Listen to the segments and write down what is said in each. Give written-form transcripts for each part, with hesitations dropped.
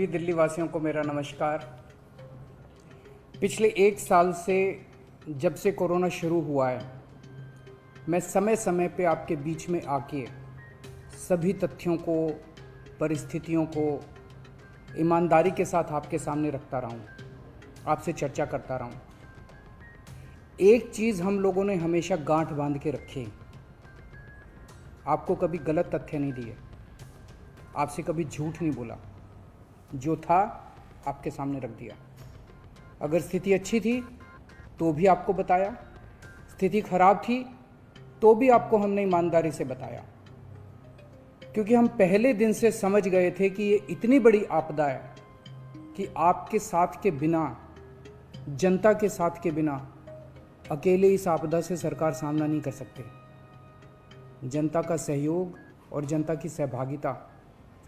सभी दिल्ली वासियों को मेरा नमस्कार। पिछले 1 साल से जब से कोरोना शुरू हुआ है, मैं समय समय पे आपके बीच में आके सभी तथ्यों को, परिस्थितियों को ईमानदारी के साथ आपके सामने रखता रहा हूँ, आपसे चर्चा करता रहा हूँ। एक चीज़ हम लोगों ने हमेशा गांठ बांध के रखी, आपको कभी गलत तथ्य नहीं दिए, आपसे कभी झूठ नहीं बोला, जो था आपके सामने रख दिया। अगर स्थिति अच्छी थी तो भी आपको बताया, स्थिति खराब थी तो भी आपको हमने ईमानदारी से बताया, क्योंकि हम पहले दिन से समझ गए थे कि ये इतनी बड़ी आपदा है कि आपके साथ के बिना, जनता के साथ के बिना अकेले इस आपदा से सरकार सामना नहीं कर सकते। जनता का सहयोग और जनता की सहभागिता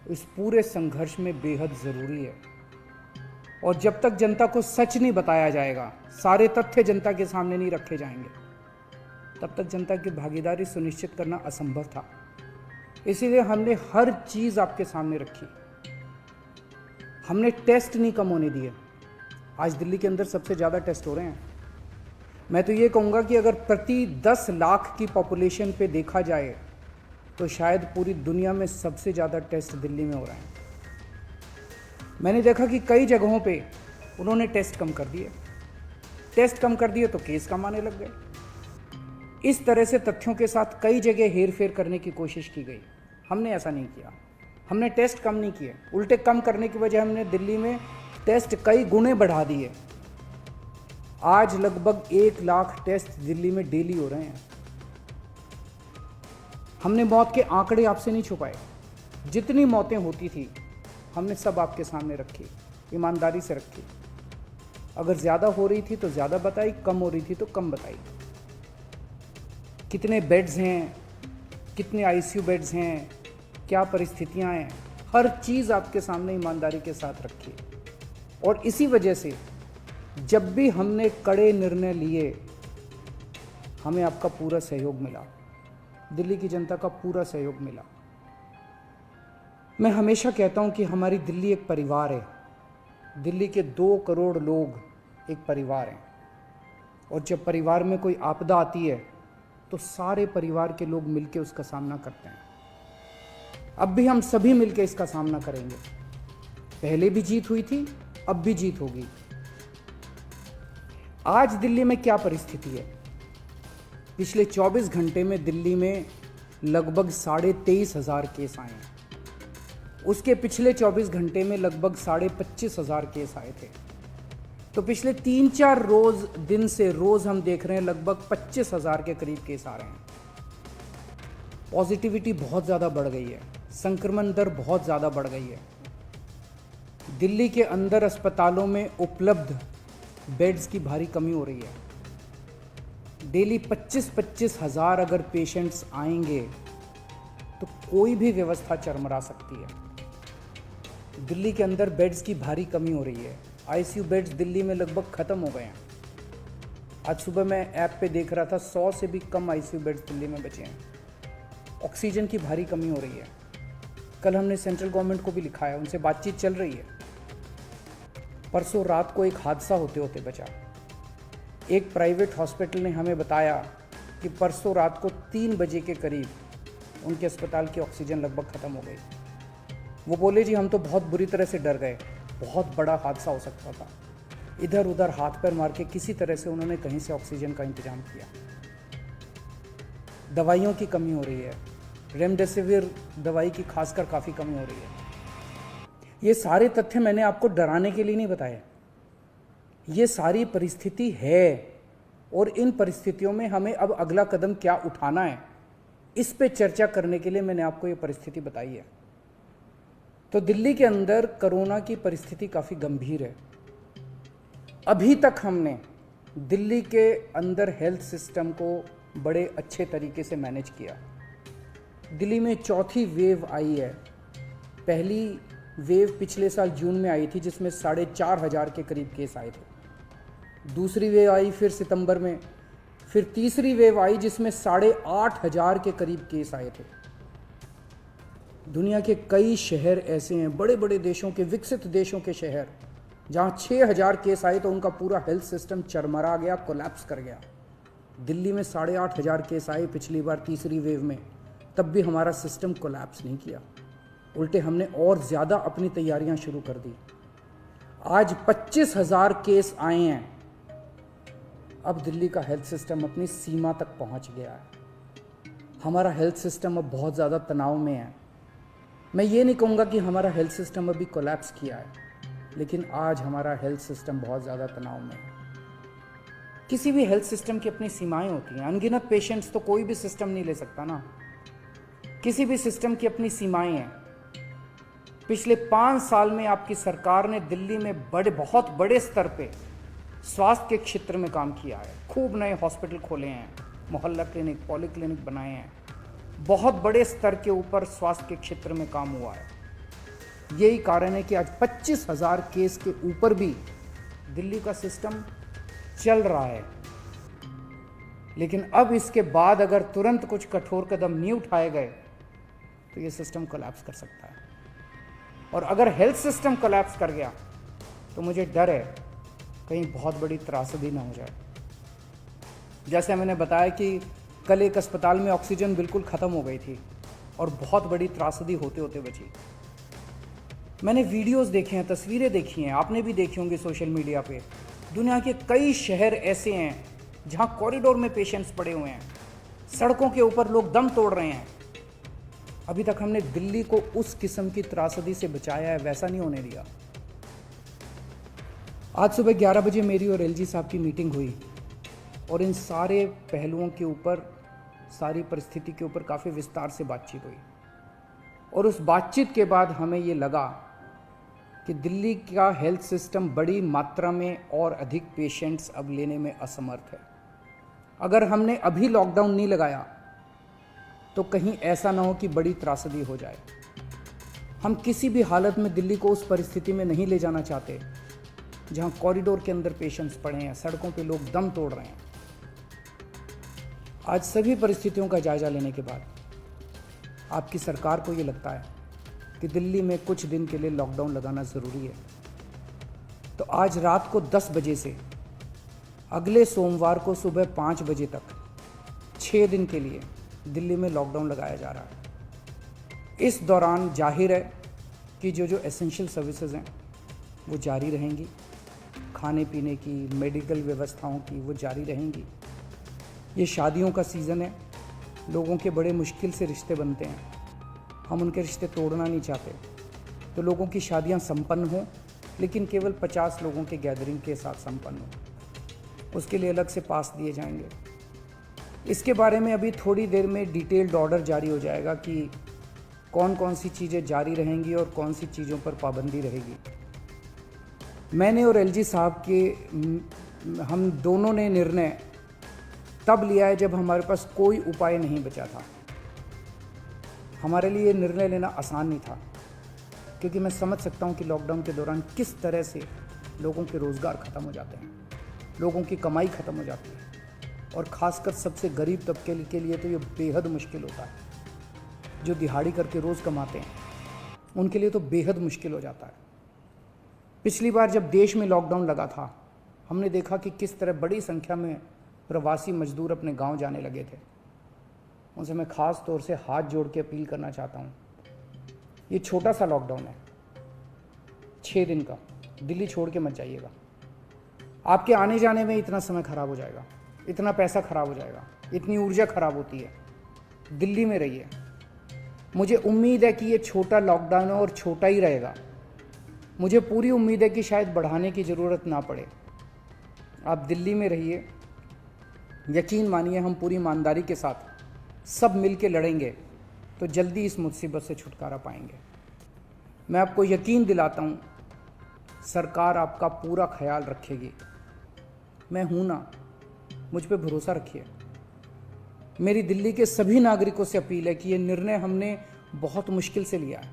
इस पूरे संघर्ष में बेहद ज़रूरी है। और जब तक जनता को सच नहीं बताया जाएगा, सारे तथ्य जनता के सामने नहीं रखे जाएंगे, तब तक जनता की भागीदारी सुनिश्चित करना असंभव था। इसीलिए हमने हर चीज़ आपके सामने रखी। हमने टेस्ट नहीं कम होने दिए। आज दिल्ली के अंदर सबसे ज़्यादा टेस्ट हो रहे हैं। मैं तो ये कहूँगा कि अगर प्रति 10 लाख की पॉपुलेशन पे देखा जाए तो शायद पूरी दुनिया में सबसे ज़्यादा टेस्ट दिल्ली में हो रहे हैं। मैंने देखा कि कई जगहों पे उन्होंने टेस्ट कम कर दिए। टेस्ट कम कर दिए तो केस कम आने लग गए। इस तरह से तथ्यों के साथ कई जगह हेर फेर करने की कोशिश की गई। हमने ऐसा नहीं किया। हमने टेस्ट कम नहीं किए, उल्टे कम करने की वजह हमने दिल्ली में टेस्ट कई गुने बढ़ा दिए। आज लगभग 1 लाख टेस्ट दिल्ली में डेली हो रहे हैं। हमने मौत के आंकड़े आपसे नहीं छुपाए। जितनी मौतें होती थी हमने सब आपके सामने रखी, ईमानदारी से रखी। अगर ज़्यादा हो रही थी तो ज़्यादा बताई, कम हो रही थी तो कम बताई। कितने बेड्स हैं, कितने आईसीयू बेड्स हैं, क्या परिस्थितियां हैं, हर चीज़ आपके सामने ईमानदारी के साथ रखी। और इसी वजह से जब भी हमने कड़े निर्णय लिए, हमें आपका पूरा सहयोग मिला, दिल्ली की जनता का पूरा सहयोग मिला। मैं हमेशा कहता हूं कि हमारी दिल्ली एक परिवार है। दिल्ली के 2 करोड़ लोग एक परिवार हैं। और जब परिवार में कोई आपदा आती है तो सारे परिवार के लोग मिलकर उसका सामना करते हैं। अब भी हम सभी मिलकर इसका सामना करेंगे। पहले भी जीत हुई थी, अब भी जीत होगी। आज दिल्ली में क्या परिस्थिति है? पिछले 24 घंटे में दिल्ली में लगभग 23,500 केस आए हैं। उसके पिछले 24 घंटे में लगभग 25,500 केस आए थे। तो पिछले 3-4 दिन से रोज हम देख रहे हैं लगभग 25,000 के करीब केस आ रहे हैं। पॉजिटिविटी बहुत ज़्यादा बढ़ गई है, संक्रमण दर बहुत ज़्यादा बढ़ गई है। दिल्ली के अंदर अस्पतालों में उपलब्ध बेड्स की भारी कमी हो रही है। डेली 25-25 हज़ार अगर पेशेंट्स आएंगे तो कोई भी व्यवस्था चरमरा सकती है। दिल्ली के अंदर बेड्स की भारी कमी हो रही है। आईसीयू बेड्स दिल्ली में लगभग ख़त्म हो गए हैं। आज सुबह मैं ऐप पे देख रहा था 100 से भी कम आईसीयू बेड्स दिल्ली में बचे हैं। ऑक्सीजन की भारी कमी हो रही है। कल हमने सेंट्रल गवर्नमेंट को भी लिखा है, उनसे बातचीत चल रही है। परसों रात को एक हादसा होते होते बचा। एक प्राइवेट हॉस्पिटल ने हमें बताया कि परसों रात को 3 बजे के करीब उनके अस्पताल की ऑक्सीजन लगभग ख़त्म हो गई। वो बोले जी हम तो बहुत बुरी तरह से डर गए, बहुत बड़ा हादसा हो सकता था। इधर उधर हाथ पैर मार के किसी तरह से उन्होंने कहीं से ऑक्सीजन का इंतजाम किया। दवाइयों की कमी हो रही है, रेमडेसिविर दवाई की खासकर काफ़ी कमी हो रही है। ये सारे तथ्य मैंने आपको डराने के लिए नहीं बताए। ये सारी परिस्थिति है और इन परिस्थितियों में हमें अब अगला कदम क्या उठाना है, इस पे चर्चा करने के लिए मैंने आपको ये परिस्थिति बताई है। तो दिल्ली के अंदर कोरोना की परिस्थिति काफ़ी गंभीर है। अभी तक हमने दिल्ली के अंदर हेल्थ सिस्टम को बड़े अच्छे तरीके से मैनेज किया। दिल्ली में चौथी वेव आई है। पहली वेव पिछले साल जून में आई थी जिसमें 4,500 के करीब केस आए थे। दूसरी वेव आई फिर सितंबर में, फिर तीसरी वेव आई जिसमें 8,500 के करीब केस आए थे। दुनिया के कई शहर ऐसे हैं, बड़े बड़े देशों के, विकसित देशों के शहर, जहाँ 6,000 केस आए तो उनका पूरा हेल्थ सिस्टम चरमरा गया, कोलैप्स कर गया। दिल्ली में 8,500 केस आए पिछली बार तीसरी वेव में, तब भी हमारा सिस्टम कोलैप्स नहीं किया। उल्टे हमने और ज़्यादा अपनी तैयारियां शुरू कर दी। आज 25,000 केस आए हैं। अब दिल्ली का हेल्थ सिस्टम अपनी सीमा तक पहुंच गया है। हमारा हेल्थ सिस्टम अब बहुत ज़्यादा तनाव में है। मैं ये नहीं कहूँगा कि हमारा हेल्थ सिस्टम अभी कोलैप्स किया है, लेकिन आज हमारा हेल्थ सिस्टम बहुत ज़्यादा तनाव में है। किसी भी हेल्थ सिस्टम की अपनी सीमाएं होती हैं। अनगिनत पेशेंट्स तो कोई भी सिस्टम नहीं ले सकता ना। किसी भी सिस्टम की अपनी सीमाएं हैं। पिछले 5 साल में आपकी सरकार ने दिल्ली में बहुत बड़े स्तर पे स्वास्थ्य के क्षेत्र में काम किया है। खूब नए हॉस्पिटल खोले हैं, मोहल्ला क्लिनिक, पॉलीक्लिनिक बनाए हैं। बहुत बड़े स्तर के ऊपर स्वास्थ्य के क्षेत्र में काम हुआ है। यही कारण है कि आज 25,000 केस के ऊपर भी दिल्ली का सिस्टम चल रहा है। लेकिन अब इसके बाद अगर तुरंत कुछ कठोर कदम नहीं उठाए गए तो ये सिस्टम कोलैप्स कर सकता है। और अगर हेल्थ सिस्टम कोलैप्स कर गया तो मुझे डर है कहीं बहुत बड़ी त्रासदी ना हो जाए। जैसे मैंने बताया कि कल एक अस्पताल में ऑक्सीजन बिल्कुल ख़त्म हो गई थी और बहुत बड़ी त्रासदी होते होते बची। मैंने वीडियोस देखे हैं, तस्वीरें देखी हैं, आपने भी देखी होंगी सोशल मीडिया पे। दुनिया के कई शहर ऐसे हैं जहां कॉरिडोर में पेशेंट्स पड़े हुए हैं, सड़कों के ऊपर लोग दम तोड़ रहे हैं। अभी तक हमने दिल्ली को उस किस्म की त्रासदी से बचाया है, वैसा नहीं होने दिया। आज सुबह 11 बजे मेरी और एलजी साहब की मीटिंग हुई और इन सारे पहलुओं के ऊपर, सारी परिस्थिति के ऊपर काफ़ी विस्तार से बातचीत हुई। और उस बातचीत के बाद हमें ये लगा कि दिल्ली का हेल्थ सिस्टम बड़ी मात्रा में और अधिक पेशेंट्स अब लेने में असमर्थ है। अगर हमने अभी लॉकडाउन नहीं लगाया तो कहीं ऐसा ना हो कि बड़ी त्रासदी हो जाए। हम किसी भी हालत में दिल्ली को उस परिस्थिति में नहीं ले जाना चाहते जहां कॉरिडोर के अंदर पेशेंट्स पड़े हैं, सड़कों पे लोग दम तोड़ रहे हैं। आज सभी परिस्थितियों का जायजा लेने के बाद आपकी सरकार को ये लगता है कि दिल्ली में कुछ दिन के लिए लॉकडाउन लगाना ज़रूरी है। तो आज रात को 10 बजे से अगले सोमवार को सुबह 5 बजे तक 6 दिन के लिए दिल्ली में लॉकडाउन लगाया जा रहा है। इस दौरान जाहिर है कि जो एसेंशियल सर्विसेज हैं वो जारी रहेंगी, खाने पीने की, मेडिकल व्यवस्थाओं की वो जारी रहेंगी। ये शादियों का सीज़न है, लोगों के बड़े मुश्किल से रिश्ते बनते हैं, हम उनके रिश्ते तोड़ना नहीं चाहते। तो लोगों की शादियां संपन्न हों, लेकिन केवल 50 लोगों के गैदरिंग के साथ संपन्न हो। उसके लिए अलग से पास दिए जाएंगे। इसके बारे में अभी थोड़ी देर में डिटेल्ड ऑर्डर जारी हो जाएगा कि कौन कौन सी चीज़ें जारी रहेंगी और कौन सी चीज़ों पर पाबंदी रहेगी। मैंने और एलजी साहब के हम दोनों ने निर्णय तब लिया है जब हमारे पास कोई उपाय नहीं बचा था। हमारे लिए निर्णय लेना आसान नहीं था, क्योंकि मैं समझ सकता हूँ कि लॉकडाउन के दौरान किस तरह से लोगों के रोज़गार ख़त्म हो जाते हैं, लोगों की कमाई ख़त्म हो जाती है, और ख़ासकर सबसे गरीब तबके के लिए तो ये बेहद मुश्किल होता है। जो दिहाड़ी करके रोज़ कमाते हैं उनके लिए तो बेहद मुश्किल हो जाता है। पिछली बार जब देश में लॉकडाउन लगा था, हमने देखा कि किस तरह बड़ी संख्या में प्रवासी मजदूर अपने गांव जाने लगे थे। उनसे मैं ख़ास तौर से हाथ जोड़ के अपील करना चाहता हूँ, ये छोटा सा लॉकडाउन है, 6 दिन का, दिल्ली छोड़ के मत जाइएगा। आपके आने जाने में इतना समय खराब हो जाएगा, इतना पैसा खराब हो जाएगा, इतनी ऊर्जा खराब होती है। दिल्ली में रहिए। मुझे उम्मीद है कि ये छोटा लॉकडाउन है और छोटा ही रहेगा। मुझे पूरी उम्मीद है कि शायद बढ़ाने की ज़रूरत ना पड़े। आप दिल्ली में रहिए। यकीन मानिए, हम पूरी ईमानदारी के साथ सब मिल के लड़ेंगे तो जल्दी इस मुसीबत से छुटकारा पाएंगे। मैं आपको यकीन दिलाता हूँ, सरकार आपका पूरा ख्याल रखेगी। मैं हूँ ना, मुझ पे भरोसा रखिए। मेरी दिल्ली के सभी नागरिकों से अपील है कि ये निर्णय हमने बहुत मुश्किल से लिया है।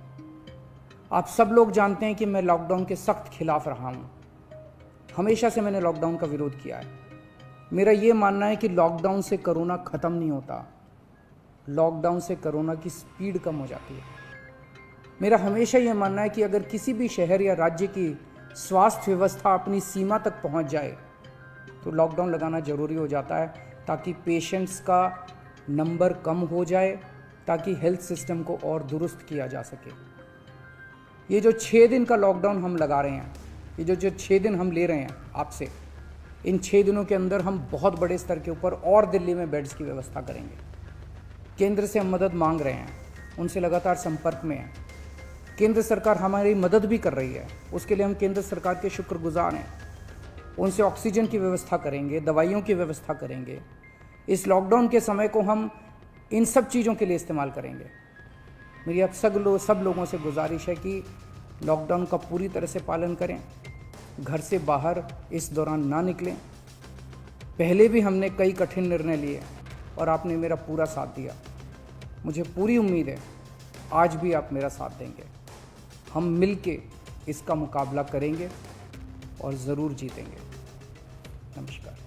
आप सब लोग जानते हैं कि मैं लॉकडाउन के सख्त खिलाफ रहा हूँ। हमेशा से मैंने लॉकडाउन का विरोध किया है। मेरा ये मानना है कि लॉकडाउन से कोरोना ख़त्म नहीं होता, लॉकडाउन से कोरोना की स्पीड कम हो जाती है। मेरा हमेशा ये मानना है कि अगर किसी भी शहर या राज्य की स्वास्थ्य व्यवस्था अपनी सीमा तक पहुंच जाए तो लॉकडाउन लगाना ज़रूरी हो जाता है, ताकि पेशेंट्स का नंबर कम हो जाए, ताकि हेल्थ सिस्टम को और दुरुस्त किया जा सके। ये जो 6 दिन का लॉकडाउन हम लगा रहे हैं, ये जो 6 दिन हम ले रहे हैं आपसे, इन 6 दिनों के अंदर हम बहुत बड़े स्तर के ऊपर और दिल्ली में बेड्स की व्यवस्था करेंगे। केंद्र से हम मदद मांग रहे हैं, उनसे लगातार संपर्क में हैं। केंद्र सरकार हमारी मदद भी कर रही है, उसके लिए हम केंद्र सरकार के शुक्रगुजार हैं। उनसे ऑक्सीजन की व्यवस्था करेंगे, दवाइयों की व्यवस्था करेंगे। इस लॉकडाउन के समय को हम इन सब चीज़ों के लिए इस्तेमाल करेंगे। मेरी अब सब लोगों से गुजारिश है कि लॉकडाउन का पूरी तरह से पालन करें, घर से बाहर इस दौरान ना निकलें। पहले भी हमने कई कठिन निर्णय लिए और आपने मेरा पूरा साथ दिया। मुझे पूरी उम्मीद है आज भी आप मेरा साथ देंगे। हम मिलके इसका मुकाबला करेंगे और ज़रूर जीतेंगे। नमस्कार।